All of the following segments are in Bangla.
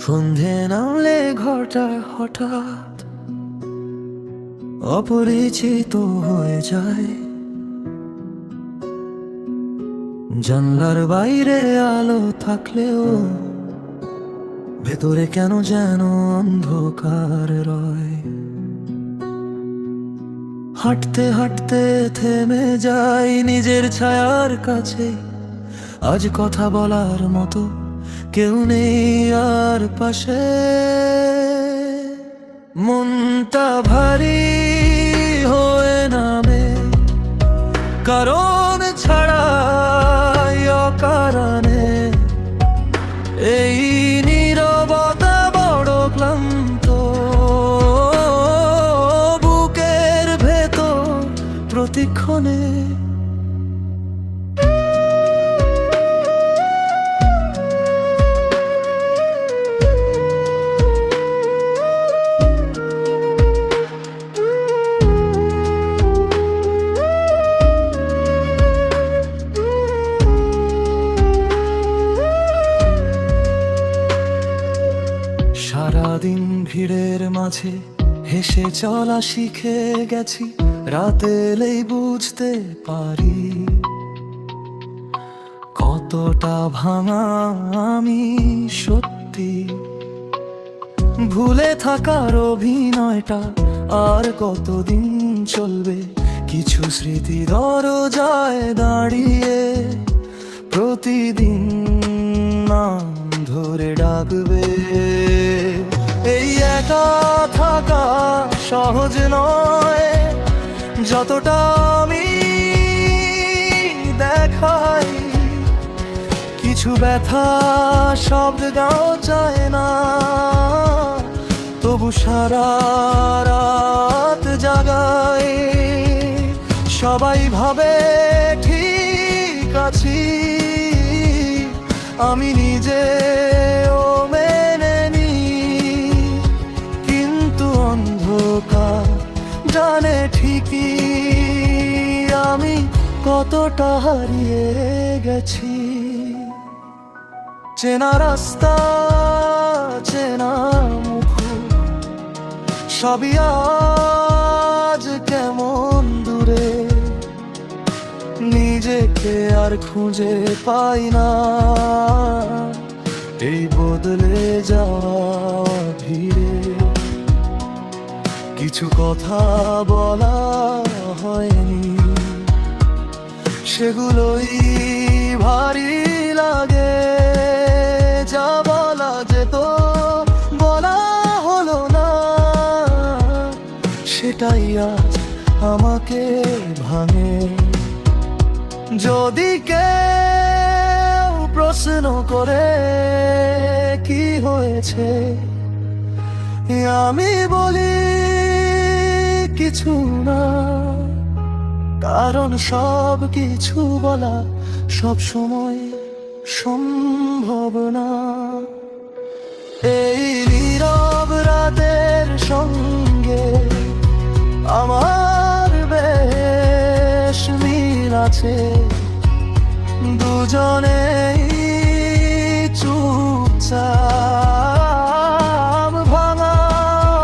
সন্ধে নামলে ঘরটা হঠাৎ অপরিচিত হয়ে যায়। জানলার বাইরে আলো থাকলেও ভেতরে কেন যেন অন্ধকার রয়। হাঁটতে হাঁটতে থেমে যাই নিজের ছায়ার কাছে। আজ কথা বলার মতো কেউ নেই আর পাশে। মনটা ভারী হয়ে নামে কারণ ছাড়াই অকারণে। এই নীরবতা বড় ক্লান্ত, বুকের ভেতর প্রতিক্ষণে। সারাদিন ভিড়ের মাঝে হেসে চলা শিখে গেছি। রাতে এলেই বুঝতে পারি কতটা ভাঙা আমি সত্যি। ভুলে থাকার অভিনয়টা আর কতদিন চলবে। কিছু স্মৃতি দরজায় দাঁড়িয়ে প্রতিদিন নাম ধরে ডাকবে। এই একা থাকা সহজ নয়, যতটা আমি দেখাই। কিছু ব্যথা শব্দ গাও যায় না, তবু সারা রাত জাগাই। সবাই ভাবে ঠিক আছি, আমি নিজেও মেনে নি। কিন্তু অন্ধকার জানে ঠিকই আমি কতটা হারিয়ে গেছি। চেনা রাস্তা চেনা মুখ সবই আজ কেমন দূরে। নিজেকে আর খুঁজে পাই না এই বদলে যাওয়া ভিড়ে। কিছু কথা বলা হয়নি, সেগুলোই ভারী লাগে। যা বলা যেত বলা হলো না, সেটাই আজ আমাকে ভাঙে। যদি কেউ প্রশ্ন করে কি হয়েছে, আমি বলি কিছু না। কারণ সব কিছু বলা সব সময় সম্ভব না। এই নীরব রাতের সঙ্গে আমার বেশ মিল আছে। দুজনেই চুপচাপ ভাঙা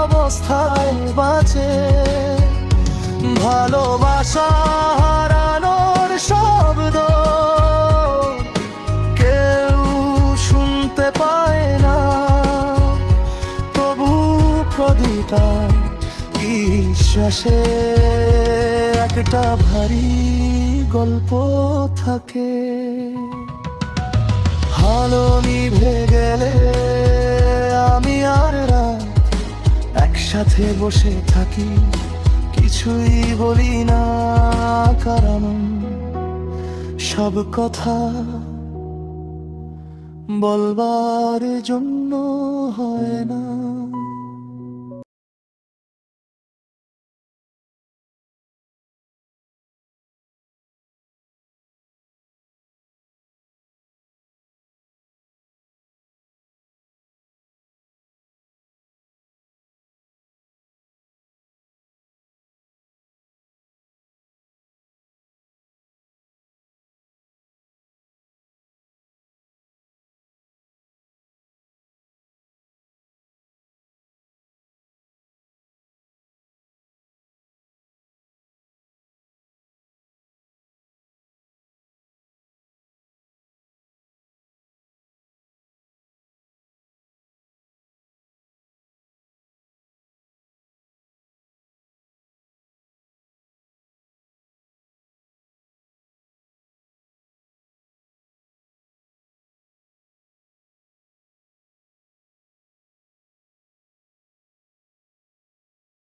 অবস্থায় বাঁচে। ভালোবাসা হারানোর শব্দ কেউ শুনতে পায় না, তবু প্রতিটা বিশ্বাসে একটা ভারী গল্প থাকে। আলো নিভে গেলে আমি আর রাত একসাথে বসে থাকি। কিছুই বলি না, কারণ সব কথা বলবার জন্য হয় না।